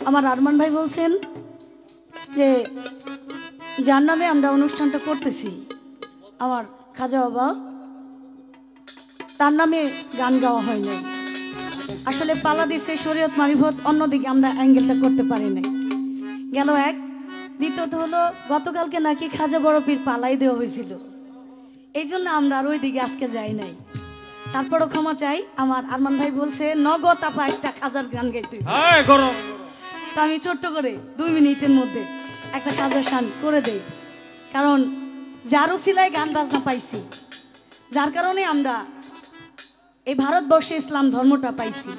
আমার আরমান ভাই বলছেন যে যার নামে আমরা অনুষ্ঠানটা করতেছি, আমার খাজা বাবা, তার নামে গান গাওয়া হয় নাই। আসলে পালা দিচ্ছে শরীয়ত মারিফত, অন্যদিকে আমরা অ্যাঙ্গেলটা করতে পারি নাই। গেল এক। দ্বিতীয়ত হলো গতকালকে নাকি খাজা বড় পীর পালাই দেওয়া হয়েছিল, এই জন্য আমরা আর ওই দিকে আজকে যাই নাই। তারপরও ক্ষমা চাই, আমার আরমান ভাই বলছে নগদ আপা একটা খাজার গান গাইতে। তো আমি ছোট্ট করে 2 মিনিটের মধ্যে একটা খাজার গান করে দেই, কারণ যার উসিলায় গান বাজনা পাইছি, যার কারণে আমরা এই ভারতবর্ষে ইসলাম ধর্মটা পাইছি,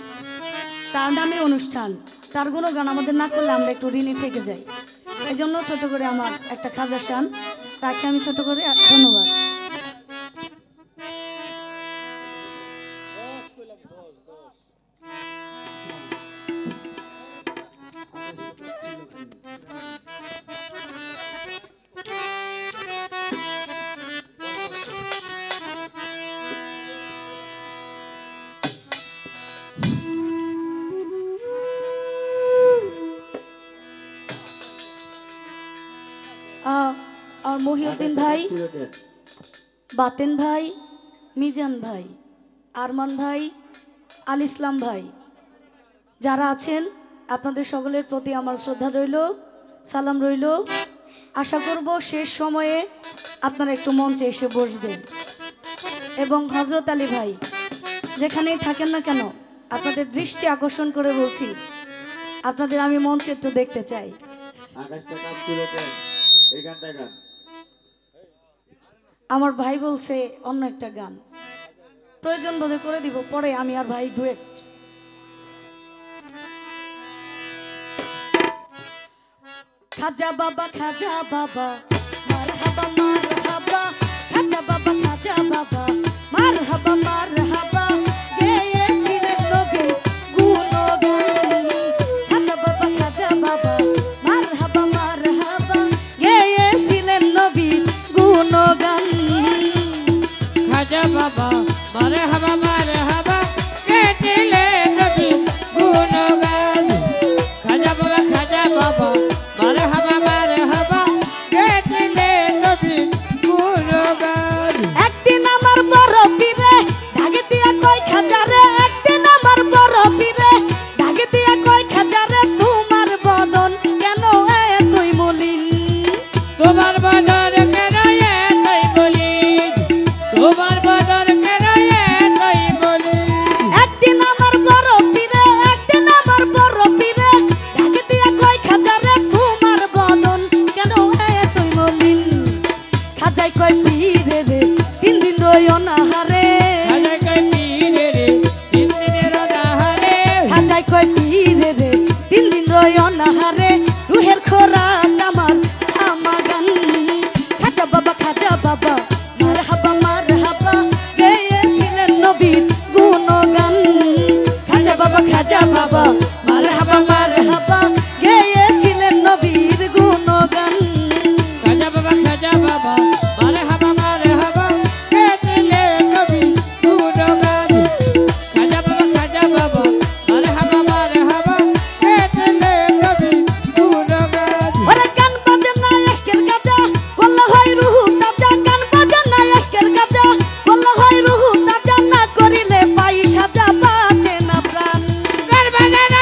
তার নামে অনুষ্ঠান, তার গুণগান আমাদের না করলে আমরা একটু ঋণে থেকে যাই। এই জন্য ছোট করে আমার একটা খাজার গান, তাকে আমি ছোট করে ধন্যবাদ। আর মহিউদ্দিন ভাই, বাতেন ভাই, মিজান ভাই, আরমান ভাই, আল ইসলাম ভাই, যারা আছেন আপনাদের সকলের প্রতি আমার শ্রদ্ধা রইল, সালাম রইল। আশা করব শেষ সময়ে আপনারা একটু মঞ্চে এসে বসবেন। এবং হজরত আলী ভাই, যেখানেই থাকেন না কেন, আপনাদের দৃষ্টি আকর্ষণ করে বলছি, আপনাদের আমি মঞ্চে একটু দেখতে চাই। আমার ভাই বলছে অন্য একটা গান প্রয়োজন বোধে করে দিব, পরে আমি আর ভাই ডুয়েট। খাজা বাবা, খাজা বাবা, মারহাবা মারহাবা, খাজা বাবা, খাজা বাবা, মারহাবা মারহাবা, গেয়েছিলেন নবী গুণগান। খাজা বাবা, খাজা বাবা, মারহাবা মারহাবা, গেয়েছিলেন নবী গুণগান। খাজা বাবা মারহাবা মারহাবা, গেয়েছিলেন নবী গুণগান। খাজা বাবা, খাজা বাবা, মারহাবা মারহাবা, গেয়েছিলেন নবী গুণগান। একদিন আমার বড় পীরে ডাকে দিয়া কয় খাজারে, একদিন আমার বড় পীরে ডাকে দিয়া কয় খাজারে, তোমার বদন কেন এতই মলিন? তোমার বদন কেন এতই মলিন? তোমার বদন কেন এতই মলিন? একদিন আমার বড় পীরে, একদিন আমার বড় পীরে ডাকে দিয়া কয় খাজারে, তোমার বদন কেন এতই মলিন? খাজাই কয় পীরে রে 3 দিন রই অনাহারে, খাজা কয় পীরে রে 3 দিনের অনাহারে, খাজাই কয় পীরে রে 3 দিন রই অনাহারে, রুহের খোরাক আমার সামাগান। খাজা বাবা, খাজা বাবা, মারহাবা মারহাবা, গেয়েছিলেন নবীর গুণগান। খাজা বাবা, খাজা বাবা, মারহাবা মারহাবা, গেয়েছিলেন নবীর গুণগান। খাজা বাবা, খাজা বাবা, মারহাবা মারহাবা, গেয়েছিলেন নবী গুণগান। খাজা বাবা, খাজা বাবা, মারহাবা মারহাবা, গেয়েছিলেন নবী গুণগান। ওরে গান বাজে না আজকের গাজা, বললে হয় রুহু তাজা। গান বাজে না আজকের গাজা, বললে হয় রুহু তাজা। না করিলে পাই সাজা, বাজে না প্রাণ। গান বাজে না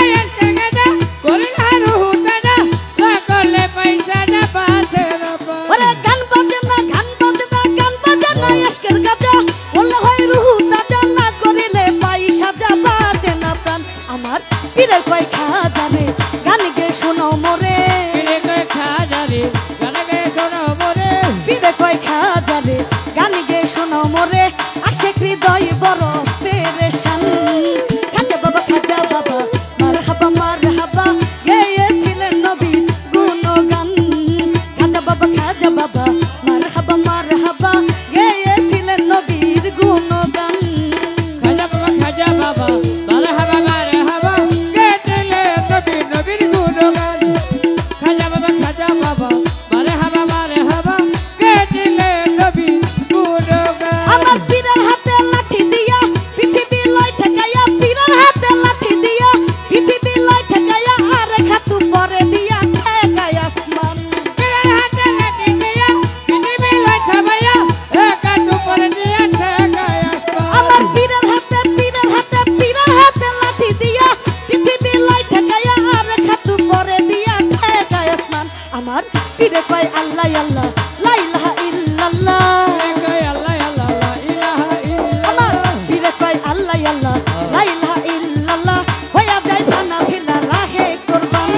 লা ইলাহা ইল্লাল্লাহ হইয়া যায় ফানা ফিলা রাহে কুরবান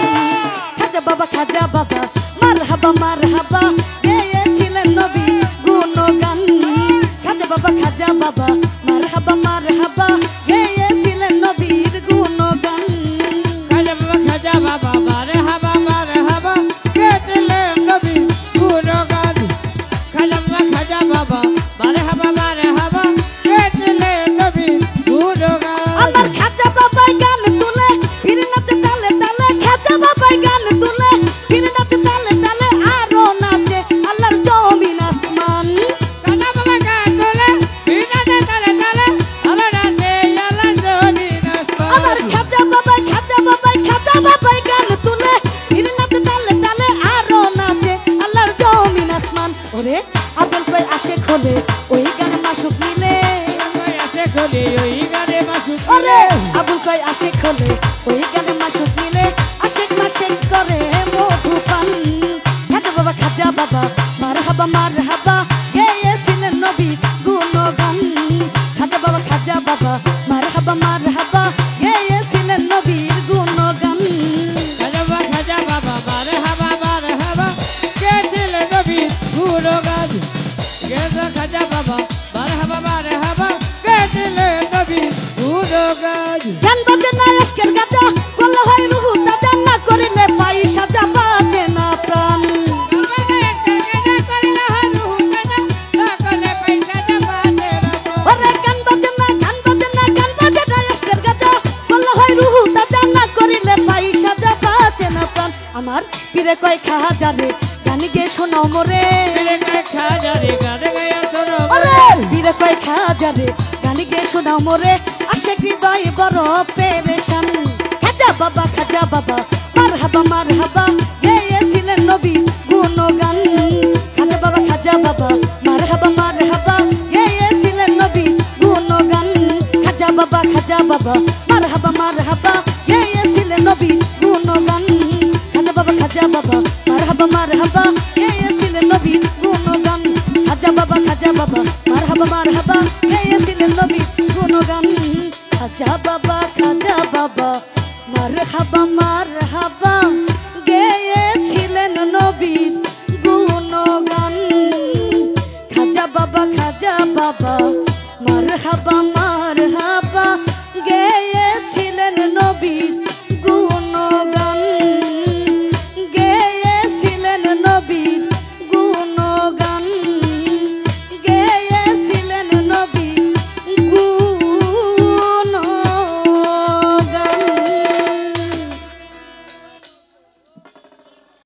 খাজা বাবা মারহাবা মারহাবা গেয়েছিলেন নবী গুণগান খাজা বাবা মারহাবা মারহাবা গেয়েছিলেন নবীর গুণগান খাজা বাবা মারহাবা মারহাবা গেয়েছিলেন নবী গুণগান খাজা বাবা মারহাবা মারহাবা গেয়েছিলেন নবী গুণগান আমার খাজা বাবাই গান তুলে ফির নাচে তালে তালে খাজা বাবাই গান তুলে ফির নাচে তালে তালে আরো নাচে আল্লাহর জমিন আসমান খাজা বাবা গান তুলে ফির নাচে তালে তালে আলো নাচে আল্লাহর জমিন আসমান আমার খাজা বাবাই গান তুলে ফির নাচে তালে তালে আরো নাচে আল্লাহর জমিন আসমান ওরে আব্দুল কই আসে খোলে ওই গান মাসুক মিলে আসে খোলে ওই গানে মাসুক ওরে আবুল কই আসে খোলে ওই গানে মাসুক মিলে আশেক মাসেক করে মধু পান খাজা বাবা মারহাবা মারহাবা গেয়েছিলেন নবী গুণগান খাজা বাবা মারহাবা মারহাবা গেয়েছিলেন নবীর গুণগান খাজা বাবা মারহাবা মারহাবা গেয়েছিলেন নবী গুণগান খাজা বাবা মারহাবা মারহাবা গেয়েছিলেন নবী গুণগান গান বাজে না আজকের গাজা বলা হয় রুহু তাজা না করিলে পাই সাজা বাজে না প্রাণ ওরে গান বাজে না আজকের গাজা বলা হয় রুহু তাজা না করিলে পাই সাজা বাজে না প্রাণ আমার পীরে কয় খাজা রে গান গে শোনাও মোরে ওরে পীরে কয় খাজা রে গান গে শোনাও মোরে আশেক হৃদয় বড় পেরেশান খাজা বাবা মারহাবা মারহাবা গেয়েছিলেন নবী গুণগান খাজা বাবা মারহাবা মারহাবা গেয়েছিলেন নবী গুণগান খাজা বাবা মারহাবা মারহাবা গেয়েছিলেন নবী গুণগান খাজা বাবা মারহাবা মারহাবা গেয়েছিলেন নবী গুণগান খাজা বাবা মারহাবা মারহাবা গেয়েছিলেন নবী গুণগান খাজা বাবা মারহাবা মারহাবা গেয়েছিলেন নবীর গুণগান খাজা বাবা